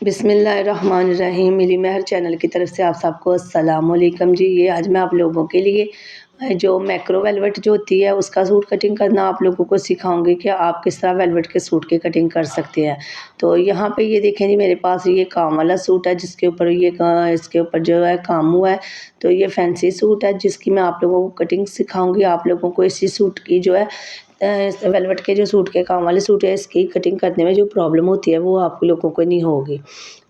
बिस्मिल्लाहिर्रहमानिर्रहीम। मिली महर चैनल की तरफ से आप सबको अस्सलाम वालेकुम जी। ये आज मैं आप लोगों के लिए जो मैक्रो वेलवेट जो होती है उसका सूट कटिंग करना आप लोगों को सिखाऊंगी कि आप किस तरह वेलवेट के सूट की कटिंग कर सकते हैं। तो यहाँ पे ये देखें जी, मेरे पास ये काम वाला सूट है जिसके ऊपर इसके ऊपर जो है काम हुआ है। तो ये फैंसी सूट है जिसकी मैं आप लोगों को कटिंग सिखाऊंगी। आप लोगों को इसी सूट की जो है वेलवेट के जो सूट के काम वाले सूट है इसकी कटिंग करने में जो प्रॉब्लम होती है वो आप लोगों को नहीं होगी।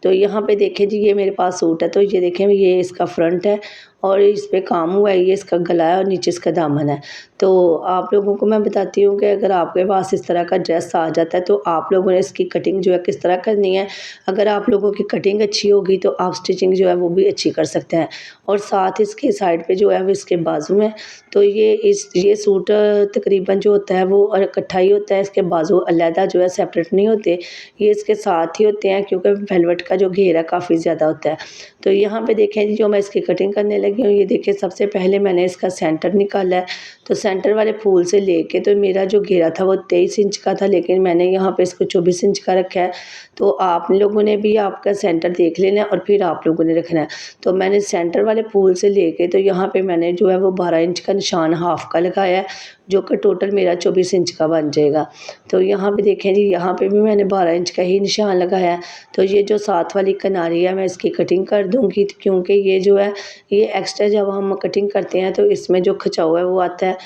तो यहाँ पे देखें जी, ये मेरे पास सूट है। तो ये देखें, ये इसका फ्रंट है और इस पे काम हुआ है, ये इसका गला है और नीचे इसका दामन है। तो आप लोगों को मैं बताती हूँ कि अगर आपके पास इस तरह का ड्रेस आ जाता है तो आप लोगों ने इसकी कटिंग जो है किस तरह करनी है। अगर आप लोगों की कटिंग अच्छी होगी तो आप स्टिचिंग जो है वो भी अच्छी कर सकते हैं। और साथ इसके साइड पे जो है वो इसके बाजू में, तो ये सूट तकरीबन जो होता है वो इकट्ठा ही होता है, इसके बाजू अलहदा जो है सेपरेट नहीं होते, ये इसके साथ ही होते हैं क्योंकि वेलवेट का जो घेरा काफ़ी ज़्यादा होता है। तो यहाँ पे देखें जी, जो मैं इसकी कटिंग करने लगी हूँ, ये देखिए सबसे पहले मैंने इसका सेंटर निकाला है। तो सेंटर वाले फूल से लेके तो मेरा जो घेरा था वो 23 इंच का था, लेकिन मैंने यहाँ पे इसको 24 इंच का रखा है। तो आप लोगों ने भी आपका सेंटर देख लेना है और फिर आप लोगों ने रखना है। तो मैंने सेंटर वाले फूल से लेके तो यहाँ पे मैंने जो है वो 12 इंच का निशान हाफ का लगाया है, जो कि टोटल मेरा 24 इंच का बन जाएगा। तो यहाँ पे देखें जी, यहाँ पे भी मैंने 12 इंच का ही निशान लगाया है। तो ये जो साथ वाली किनारी है मैं इसकी कटिंग कर दूँगी, क्योंकि ये जो है ये एक्स्ट्रा जब हम कटिंग करते हैं तो इसमें जो खिंचाव है वो आता है,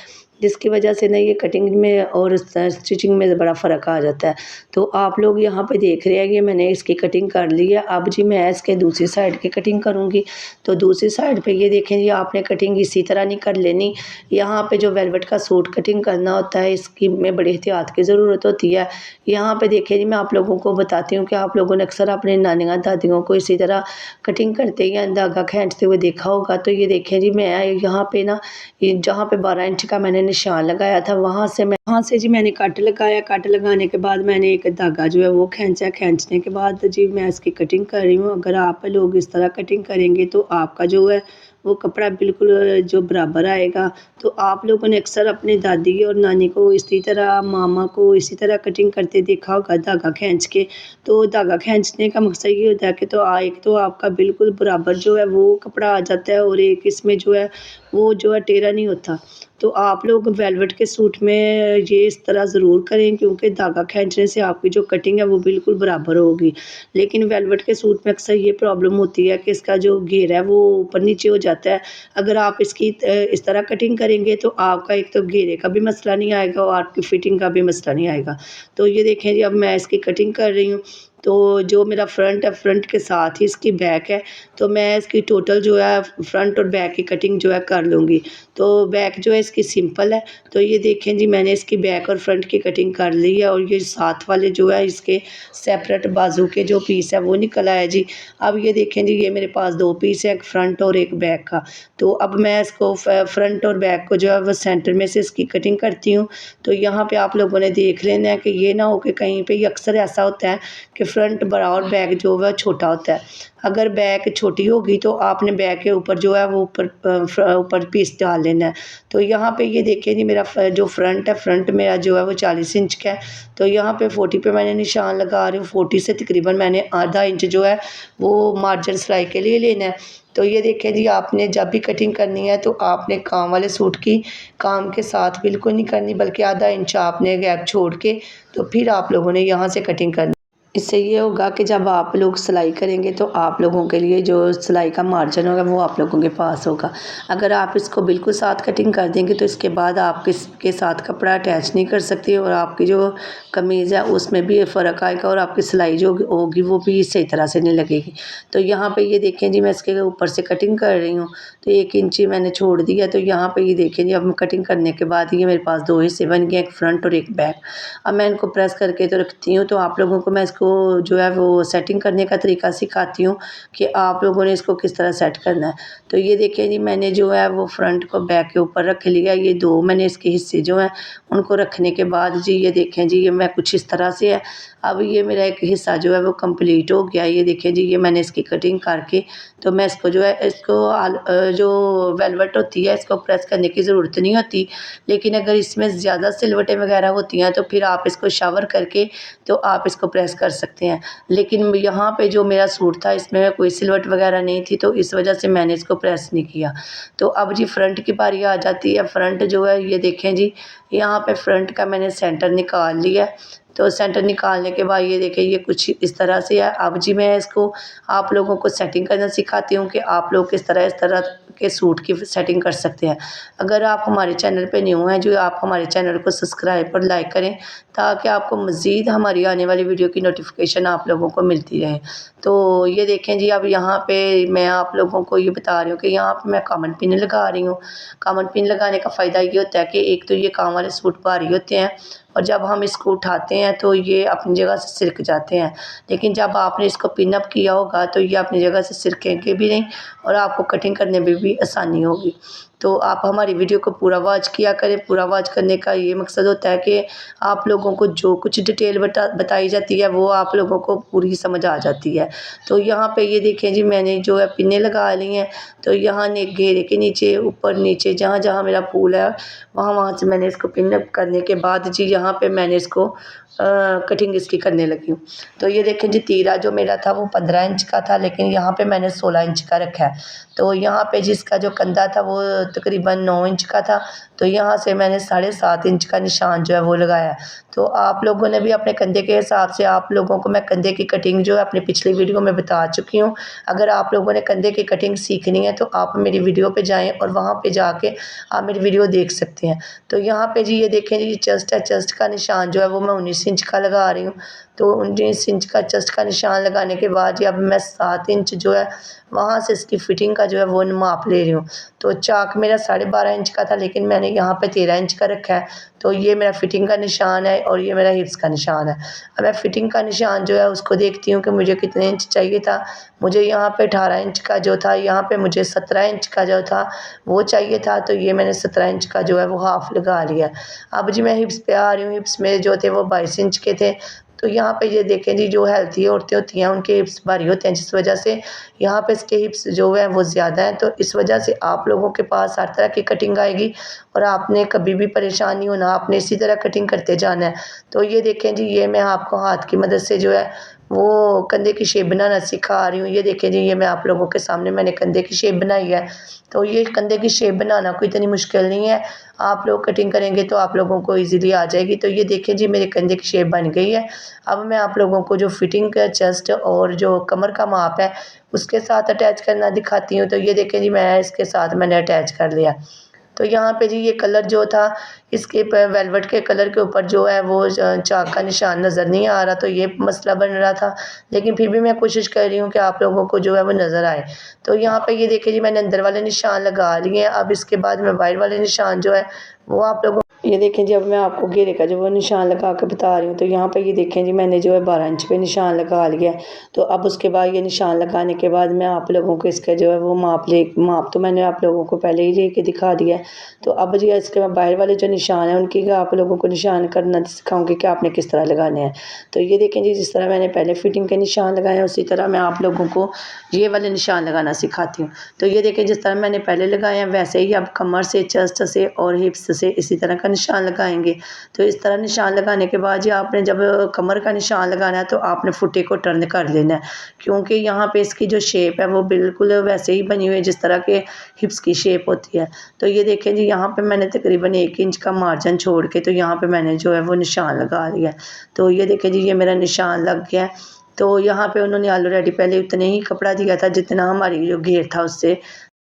जिसकी वजह से ना ये कटिंग में और स्टिचिंग में बड़ा फ़र्क आ जाता है। तो आप लोग यहाँ पे देख रहे हैं कि मैंने इसकी कटिंग कर ली है। अब जी मैं इसके दूसरी साइड की कटिंग करूँगी। तो दूसरी साइड पे ये देखें जी, आपने कटिंग इसी तरह नहीं कर लेनी। यहाँ पे जो वेलवेट का सूट कटिंग करना होता है इसकी में बड़ी एहतियात की ज़रूरत होती है। यहाँ पे देखिए जी, मैं आप लोगों को बताती हूँ कि आप लोगों ने अक्सर अपने नानियाँ दादियों को इसी तरह कटिंग करते या धागा खींचते हुए देखा होगा। तो ये देखें जी, मैं यहाँ पे ना जहाँ पे 12 इंच का मैंने निशान लगाया था वहाँ से जी मैंने कट लगाया। कट लगाने के बाद मैंने एक धागा जो है वो खींचा। खींचने के बाद जी मैं इसकी कटिंग कर रही हूँ। अगर आप लोग इस तरह कटिंग करेंगे तो आपका जो है वो कपड़ा बिल्कुल जो बराबर आएगा। तो आप लोगों ने अक्सर अपनी दादी और नानी को इसी तरह, मामा को इसी तरह कटिंग करते देखा होगा धागा खींच के। तो धागा खींचने का मकसद ये होता है कि एक तो आपका बिल्कुल बराबर जो है वो कपड़ा आ जाता है और एक इसमें जो है वो जो है टेढ़ा नहीं होता। तो आप लोग वेलवेट के सूट में ये इस तरह ज़रूर करें, क्योंकि धागा खींचने से आपकी जो कटिंग है वो बिल्कुल बराबर होगी। लेकिन वेलवेट के सूट में अक्सर ये प्रॉब्लम होती है कि इसका जो घेर है वो ऊपर नीचे हो जाता है। अगर आप इसकी इस तरह कटिंग करेंगे तो आपका एक तो घेरे का भी मसला नहीं आएगा और आपकी फिटिंग का भी मसला नहीं आएगा। तो ये देखें जी, अब मैं इसकी कटिंग कर रही हूँ। तो जो मेरा फ्रंट है, फ्रंट के साथ ही इसकी बैक है। तो मैं इसकी टोटल जो है फ्रंट और बैक की कटिंग जो है कर लूँगी। तो बैक जो है इसकी सिंपल है। तो ये देखें जी, मैंने इसकी बैक और फ्रंट की कटिंग कर ली है और ये साथ वाले जो है इसके सेपरेट बाजू के जो पीस है वो निकल आया जी। अब ये देखें जी, ये मेरे पास 2 पीस है, एक फ्रंट और एक बैक का। तो अब मैं इसको फ्रंट और बैक को जो है वो सेंटर में से इसकी कटिंग करती हूँ। तो यहाँ पे आप लोगों ने देख लेना है कि ये ना हो कि कहीं पे ये अक्सर ऐसा होता है कि फ्रंट बड़ा और बैक जो है छोटा होता है। अगर बैक छोटी होगी तो आपने बैक के ऊपर जो है वो ऊपर पीस डाल लेना है। तो यहाँ पे ये देखिए जी, मेरा जो फ्रंट है, फ्रंट मेरा जो है वो 40 इंच का है। तो यहाँ पे 40 पे मैंने निशान लगा रही हूँ। 40 से तकरीबन मैंने आधा इंच जो है वो मार्जिन सिलाई के लिए लेना है। तो ये देखिए जी, आपने जब भी कटिंग करनी है तो आपने काम वाले सूट की काम के साथ बिल्कुल नहीं करनी, बल्कि आधा इंच आपने गैप छोड़ के तो फिर आप लोगों ने यहाँ से कटिंग करनी। इससे ये होगा कि जब आप लोग सिलाई करेंगे तो आप लोगों के लिए जो सिलाई का मार्जिन होगा वो आप लोगों के पास होगा। अगर आप इसको बिल्कुल साथ कटिंग कर देंगे तो इसके बाद आप इसके साथ कपड़ा अटैच नहीं कर सकते और आपकी जो कमीज़ है उसमें भी फ़र्क आएगा और आपकी सिलाई जो होगी वो भी सही तरह से नहीं लगेगी। तो यहाँ पे ये देखें जी, मैं इसके ऊपर से कटिंग कर रही हूँ। तो 1 इंच मैंने छोड़ दिया। तो यहाँ पे ये देखें जी, अब कटिंग करने के बाद ये मेरे पास 2 हिस्से बन गए, एक फ्रंट और एक बैक। अब मैं इनको प्रेस करके तो रखती हूँ। तो आप लोगों को मैं इसको जो है वो सेटिंग करने का तरीका सिखाती हूँ कि आप लोगों ने इसको किस तरह सेट करना है। तो ये देखिए जी, मैंने जो है वो फ्रंट को बैक के ऊपर रख लिया। ये 2 मैंने इसके हिस्से जो हैं उनको रखने के बाद जी ये देखें जी, ये मैं कुछ इस तरह से है। अब ये मेरा एक हिस्सा जो है वो कंप्लीट हो गया। ये देखिए जी, ये मैंने इसकी कटिंग करके तो मैं इसको जो है जो वेलवेट होती है इसको प्रेस करने की ज़रूरत नहीं होती। लेकिन अगर इसमें ज़्यादा सिलवटें वगैरह होती हैं तो फिर आप इसको शावर करके तो आप इसको प्रेस कर सकते हैं। लेकिन यहाँ पे जो मेरा सूट था इसमें कोई सिलवट वगैरह नहीं थी, तो इस वजह से मैंने इसको प्रेस नहीं किया। तो अब जी फ्रंट की बारी आ जाती है। फ्रंट जो है ये देखें जी, यहाँ पे फ्रंट का मैंने सेंटर निकाल लिया है। तो सेंटर निकालने के बाद ये देखें ये कुछ इस तरह से है। अब जी मैं इसको आप लोगों को सेटिंग करना सिखाती हूँ कि आप लोग किस तरह इस तरह के सूट की सेटिंग कर सकते हैं। अगर आप हमारे चैनल पे न्यू हैं जो आप हमारे चैनल को सब्सक्राइब और लाइक करें, ताकि आपको मज़ीद हमारी आने वाली वीडियो की नोटिफिकेशन आप लोगों को मिलती रहे। तो ये देखें जी, अब यहाँ पे मैं आप लोगों को ये बता रही हूँ कि यहाँ पे मैं कामन पिन लगा रही हूँ। कामन पिन लगाने का फ़ायदा ये होता है कि एक तो ये काम वाले सूट भारी होते हैं और जब हम इसको उठाते हैं तो ये अपनी जगह से सिरक जाते हैं। लेकिन जब आपने इसको पिन अप किया होगा तो ये अपनी जगह से सिरकेंगे भी नहीं और आपको कटिंग करने में भी आसानी होगी। तो आप हमारी वीडियो को पूरा वॉच किया करें। पूरा वॉच करने का ये मकसद होता है कि आप लोगों को जो कुछ डिटेल बताई जाती है वो आप लोगों को पूरी समझ आ जाती है। तो यहाँ पे ये देखें जी, मैंने जो है पिनें लगा ली हैं। तो यहाँ ने घेरे के नीचे ऊपर नीचे जहाँ जहाँ मेरा फूल है वहाँ से मैंने इसको पिन अप करने के बाद जी यहाँ पे मैंने इसको कटिंग इसकी करने लगी हूँ। तो ये देखें जी, तीरा जो मेरा था वो 15 इंच का था, लेकिन यहाँ पे मैंने 16 इंच का रखा है। तो यहाँ पे जिसका जो कंधा था वो तकरीबन 9 इंच का था, तो यहाँ से मैंने 7.5 इंच का निशान जो है वो लगाया। तो आप लोगों ने भी अपने कंधे के हिसाब से, आप लोगों को मैं कंधे की कटिंग जो है अपनी पिछली वीडियो में बता चुकी हूँ। अगर आप लोगों ने कंधे की कटिंग सीखनी है तो आप मेरी वीडियो पे जाएँ और वहाँ पे जाके आप मेरी वीडियो देख सकते हैं। तो यहाँ पे जी ये देखें जी, चेस्ट है, चेस्ट का निशान जो है वो मैं 19 इंच का लगा रही हूँ। तो 19 इंच का चेस्ट का निशान लगाने के बाद जी अब मैं 7 इंच जो है वहाँ से इसकी फिटिंग का जो है वो माप ले रही हूँ। तो चाक मेरा 12.5 इंच का था, लेकिन मैंने यहाँ पे 13 इंच का रखा है। तो ये मेरा फिटिंग का निशान है और ये मेरा हिप्स का निशान है। अब मैं फिटिंग का निशान जो है उसको देखती हूँ कि मुझे कितने इंच चाहिए था। मुझे यहाँ पे 18 इंच का जो था, यहाँ पे मुझे 17 इंच का जो था वो चाहिए था। तो ये मैंने 17 इंच का जो है वो हाफ लगा लिया। अब जी मैं हिप्स पे आ रही हूँ। हिप्स मेरे जो थे वो 22 इंच के थे। तो यहाँ पे ये देखें जी, जो हेल्थी औरतें होती हैं उनके हिप्स भारी होते हैं, जिस वजह से यहाँ पे इसके हिप्स जो है वो ज़्यादा हैं। तो इस वजह से आप लोगों के पास हर तरह की कटिंग आएगी और आपने कभी भी परेशान नहीं होना, आपने इसी तरह कटिंग करते जाना है। तो ये देखें जी, ये मैं आपको हाथ की मदद से जो है वो कंधे की शेप बनाना सिखा रही हूँ। ये देखें जी, ये मैं आप लोगों के सामने मैंने कंधे की शेप बनाई है। तो ये कंधे की शेप बनाना कोई इतनी मुश्किल नहीं है, आप लोग कटिंग करेंगे तो आप लोगों को ईज़िली आ जाएगी। तो ये देखें जी, मेरे कंधे की शेप बन गई है। अब मैं आप लोगों को जो फिटिंग का चेस्ट और जो कमर का माप है उसके साथ अटैच करना दिखाती हूँ। तो ये देखें जी, मैं इसके साथ मैंने अटैच कर लिया। तो यहाँ पे जी ये कलर जो था, इसके वेलवेट के कलर के ऊपर जो है वो चाक का निशान नज़र नहीं आ रहा, तो ये मसला बन रहा था। लेकिन फिर भी मैं कोशिश कर रही हूँ कि आप लोगों को जो है वो नज़र आए। तो यहाँ पे ये देखिए जी, मैंने अंदर वाले निशान लगा लिए हैं। अब इसके बाद मैं बाहर वाले निशान जो है वो आप लोगों, ये देखें जी, अब मैं आपको घेरे का जो वो निशान लगा के बता रही हूँ। तो यहाँ पे ये देखें जी, मैंने जो है 12 इंच पे निशान लगा लिया है। तो अब उसके बाद ये निशान लगाने के बाद मैं आप लोगों को इसका जो है वो माप तो मैंने आप लोगों को पहले ही लेके दिखा दिया है। तो अब जी इसके मैं बाहर वाले जो निशान है उनकी आप लोगों को निशान करना सिखाऊंगी कि आपने किस तरह लगाने हैं। तो ये देखें जी, जिस तरह मैंने पहले फिटिंग के निशान लगाए हैं उसी तरह मैं आप लोगों को ये वाले निशान लगाना सिखाती हूँ। तो ये देखें, जिस तरह मैंने पहले लगाए हैं वैसे ही अब कमर से, चेस्ट से और हिप्स से इसी तरह का निशान लगाएंगे। तो इस तरह निशान लगाने के बाद जी आपने जब कमर का निशान लगाना है तो आपने फुटे को टर्न कर लेना है, क्योंकि यहाँ पे इसकी जो शेप है वो बिल्कुल वैसे ही बनी हुई है जिस तरह के हिप्स की शेप होती है। तो ये देखें जी, यहाँ पे मैंने तकरीबन 1 इंच का मार्जिन छोड़ के तो यहाँ पे मैंने जो है वो निशान लगा लिया। तो ये देखें जी, ये मेरा निशान लग गया है। तो यहाँ पे उन्होंने ऑलरेडी पहले उतने ही कपड़ा दिया था जितना हमारी जो घेर था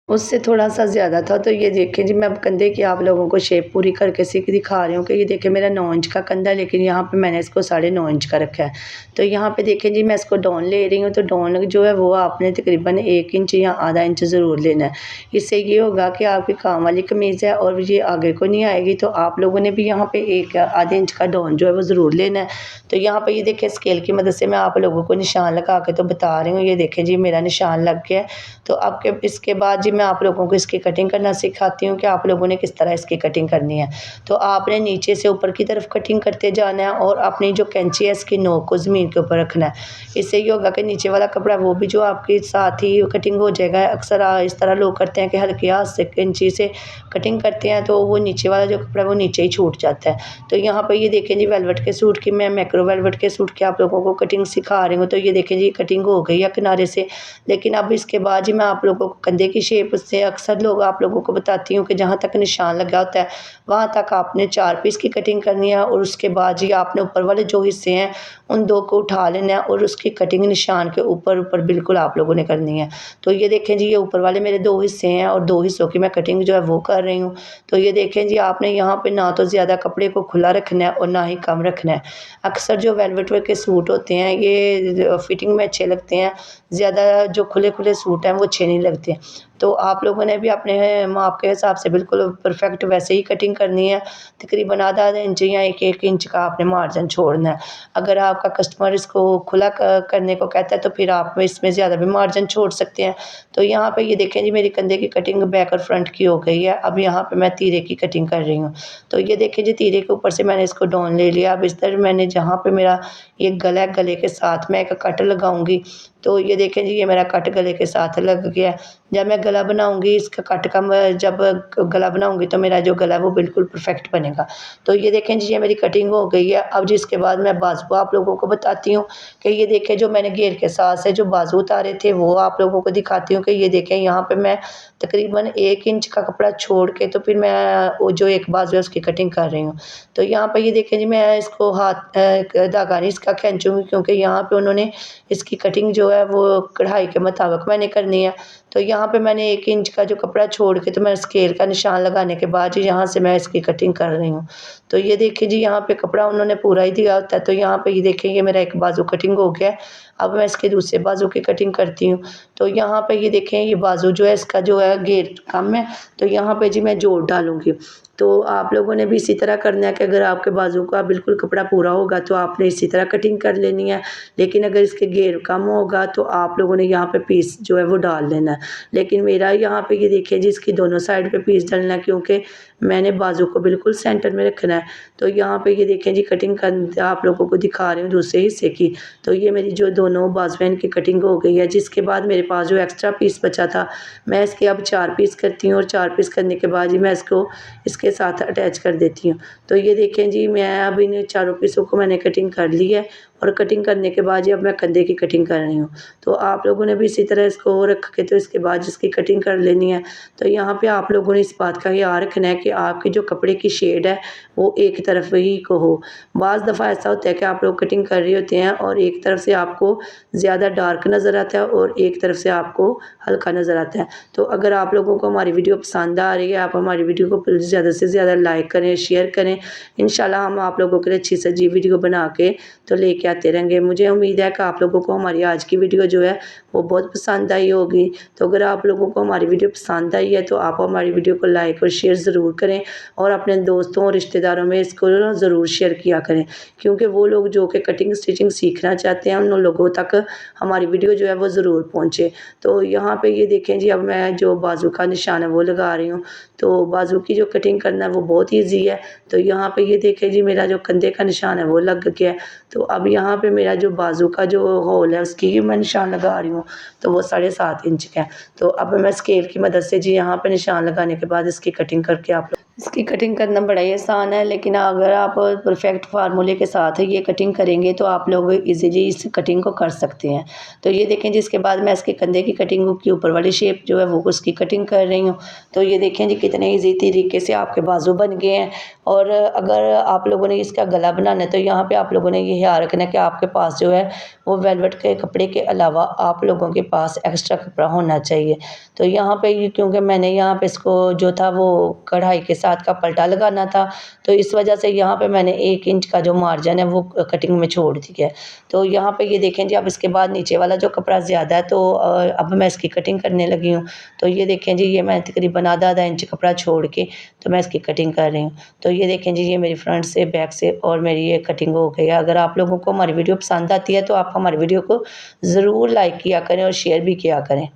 उससे थोड़ा-सा ज़्यादा था। तो ये देखें जी, मैं अब कंधे की आप लोगों को शेप पूरी करके दिखा रही हूँ कि ये देखें मेरा 9 इंच का कंधा है, लेकिन यहाँ पे मैंने इसको 9.5 इंच का रखा है। तो यहाँ पे देखें जी, मैं इसको डाउन ले रही हूँ। तो डाउन जो है वो आपने तकरीबन 1 इंच या आधा इंच ज़रूर लेना है। इससे ये होगा कि आपकी काम वाली कमीज़ है और ये आगे को नहीं आएगी। तो आप लोगों ने भी यहाँ पे 1 आधे इंच का डाउन जो है वो ज़रूर लेना है। तो यहाँ पे ये देखें, स्केल की मदद से मैं आप लोगों को निशान लगा के तो बता रही हूँ। ये देखें जी, मेरा निशान लग गया है। तो अब इसके बाद जी मैं आप लोगों को इसकी कटिंग करना सिखाती हूँ कि आप लोगों ने किस तरह इसकी कटिंग करनी है। तो आपने नीचे से ऊपर की तरफ कटिंग करते जाना है और अपनी जो कैंची है इसकी नोक को ज़मीन के ऊपर रखना है। इससे ये होगा कि नीचे वाला कपड़ा वो भी जो आपके साथ ही कटिंग हो जाएगा। अक्सर इस तरह लोग करते हैं कि हल्के हाथ से कैंची से कटिंग करते हैं तो वो नीचे वाला जो कपड़ा है वो नीचे ही छूट जाता है। तो यहाँ पे ये देखें जी वेलवेट के सूट की मैं मैक्रो वेलवेट के सूट की आप लोगों को कटिंग सिखा रही हूँ। तो ये देखें जी कटिंग हो गई है किनारे से, लेकिन अब इसके बाद जी मैं आप लोगों को कंधे की शेप से अक्सर लोग आप लोगों को बताती हूँ कि जहाँ तक निशान लगा होता है वहाँ तक आपने 4 पीस की कटिंग करनी है और उसके बाद जी आपने ऊपर वाले जो हिस्से हैं उन 2 को उठा लेना है और उसकी कटिंग निशान के ऊपर ऊपर बिल्कुल आप लोगों ने करनी है। तो ये देखें जी ये ऊपर वाले मेरे 2 हिस्से हैं और 2 हिस्सों की मैं कटिंग जो है वो कर रही हूँ। तो ये देखें जी आपने यहाँ पे ना तो ज़्यादा कपड़े को खुला रखना है और ना ही कम रखना है। अक्सर जो वेलवेट के सूट होते हैं ये फिटिंग में अच्छे लगते हैं, ज़्यादा जो खुले-खुले सूट हैं वो अच्छे नहीं लगते। तो आप लोगों ने भी अपने माप के हिसाब से बिल्कुल परफेक्ट वैसे ही कटिंग करनी है। तकरीबन आधा-आधा इंच या 1-1 इंच का आपने मार्जिन छोड़ना है। अगर आपका कस्टमर इसको खुला करने को कहता है तो फिर आप इसमें ज़्यादा भी मार्जिन छोड़ सकते हैं। तो यहाँ पे ये देखें जी मेरी कंधे की कटिंग बैक और फ्रंट की हो गई है। अब यहाँ पे मैं तीरे की कटिंग कर रही हूँ। तो ये देखें जी तीरे के ऊपर से मैंने इसको डाउन ले लिया। अब इस तरह मैंने जहाँ पे मेरा ये गला है, गले के साथ मैं एक कट लगाऊंगी। तो ये देखें जी ये मेरा कट गले के साथ लग गया है। जब मैं गला बनाऊंगी इसका कट का जब गला बनाऊंगी तो मेरा जो गला है वो बिल्कुल परफेक्ट बनेगा। तो ये देखें जी ये मेरी कटिंग हो गई है। अब जिसके बाद मैं बाजू आप लोगों को बताती हूँ कि ये देखें जो मैंने घेर के साथ से जो बाजू उतारे थे वो आप लोगों को दिखाती हूँ कि ये देखें यहाँ पे मैं तकरीबन 1 इंच का कपड़ा छोड़ के तो फिर मैं वो जो एक बाजू है उसकी कटिंग कर रही हूँ। तो यहाँ पे ये देखें जी मैं इसको हाथ धागा नहीं इसका खींचूंगी क्योंकि यहाँ पे उन्होंने इसकी कटिंग जो है वो कढ़ाई के मुताबिक मैंने करनी है। तो यहाँ पे मैंने 1 इंच का जो कपड़ा छोड़ के तो मैं स्केल का निशान लगाने के बाद यहाँ से मैं इसकी कटिंग कर रही हूँ। तो ये देखिए जी यहाँ पे कपड़ा उन्होंने पूरा ही दिया होता है। तो यहाँ पे ये देखें ये मेरा एक बाजू कटिंग हो गया है। अब मैं इसके दूसरे बाजू की कटिंग करती हूँ। तो यहाँ पे ये देखें ये बाजू जो है इसका जो है घेर कम है तो यहाँ पे जी मैं जोड़ डालूँगी। तो आप लोगों ने भी इसी तरह करना है कि अगर आपके बाजू का बिल्कुल कपड़ा पूरा होगा तो आपने इसी तरह कटिंग कर लेनी है। लेकिन अगर इसके घेर कम होगा तो आप लोगों ने यहाँ पे पीस जो है वो डाल लेना है। लेकिन मेरा यहाँ पे ये देखिए जी इसकी दोनों साइड पे पीस डालना है क्योंकि मैंने बाजू को बिल्कुल सेंटर में रखना है। तो यहाँ पे ये देखें जी कटिंग कर आप लोगों को दिखा रही हूँ दूसरे हिस्से की। तो ये मेरी जो दोनों बाजुएं की कटिंग हो गई है। जिसके बाद मेरे पास जो एक्स्ट्रा पीस बचा था मैं इसके अब 4 पीस करती हूँ और 4 पीस करने के बाद ही मैं इसको इसके साथ अटैच कर देती हूँ। तो ये देखें जी मैं अब इन चारों पीसों को मैंने कटिंग कर ली है और कटिंग करने के बाद जी अब मैं कंधे की कटिंग कर रही हूँ। तो आप लोगों ने भी इसी तरह इसको रख के तो इसके बाद इसकी कटिंग कर लेनी है। तो यहाँ पे आप लोगों ने इस बात का ख्याल रखना है कि आपकी जो कपड़े की शेड है वो एक तरफ ही को हो। बाज़ दफ़ा ऐसा होता है कि आप लोग कटिंग कर रहे होते हैं और एक तरफ से आपको ज़्यादा डार्क नज़र आता है और एक तरफ से आपको हल्का नज़र आता है। तो अगर आप लोगों को हमारी वीडियो पसंद आ रही है आप हमारी वीडियो को प्लीज़ ज़्यादा से ज़्यादा लाइक करें, शेयर करें। इंशाल्लाह हम आप लोगों के लिए अच्छी सजी वीडियो बना के तो लेके आते रहेंगे। मुझे उम्मीद है कि आप लोगों को हमारी आज की वीडियो जो है वो बहुत पसंद आई होगी। तो अगर आप लोगों को हमारी वीडियो पसंद आई है तो आप हमारी वीडियो को लाइक और शेयर ज़रूर करें और अपने दोस्तों और रिश्तेदारों में इसको ज़रूर शेयर किया करें क्योंकि वो लोग जो कि कटिंग स्टिचिंग सीखना चाहते हैं उन लोगों तक हमारी वीडियो जो है वो ज़रूर पहुँचे। तो यहाँ पे ये देखें जी अब मैं जो बाजू का निशान है वो लगा रही हूँ। तो बाजू की जो कटिंग करना है वो बहुत ईजी है। तो यहाँ पे ये देखें जी मेरा जो कंधे का निशान है वो लग गया है। तो अब यहाँ पे मेरा जो बाजू का जो होल है उसकी मैं निशान लगा रही हूँ। तो वो 7.5 इंच का है। तो अब मैं स्केल की मदद से जी यहाँ पे निशान लगाने के बाद इसकी कटिंग करके आप लोग इसकी कटिंग करना बड़ा ही आसान है। लेकिन अगर आप परफेक्ट फार्मूले के साथ ये कटिंग करेंगे तो आप लोग इजीली इस कटिंग को कर सकते हैं। तो ये देखें जिसके बाद मैं इसके कंधे की कटिंग की ऊपर वाली शेप जो है वो उसकी कटिंग कर रही हूँ। तो ये देखें जी कितने ईजी तरीके से आपके बाजू बन गए हैं। और अगर आप लोगों ने इसका गला बनाना है तो यहाँ पे आप लोगों ने ये ख्याल रखना है कि आपके पास जो है वो वेलवेट के कपड़े के अलावा आप लोगों के पास एक्स्ट्रा कपड़ा होना चाहिए। तो यहाँ पे क्योंकि मैंने यहाँ पे इसको जो था वो कढ़ाई के साथ का पलटा लगाना था तो इस वजह से यहाँ पे मैंने 1 इंच का जो मार्जिन है वो कटिंग में छोड़ दिया है। तो यहाँ पे ये देखें जी अब इसके बाद नीचे वाला जो कपड़ा ज़्यादा है तो अब मैं इसकी कटिंग करने लगी हूँ। तो ये देखें जी ये मैं तकरीबन आधा इंच कपड़ा छोड़ के तो मैं इसकी कटिंग कर रही हूँ। तो ये देखें जी ये मेरी फ्रंट से बैक से और मेरी ये कटिंग हो गई है। अगर आप लोगों को हमारी वीडियो पसंद आती है तो आप हमारी वीडियो को ज़रूर लाइक किया करें और शेयर भी किया करें।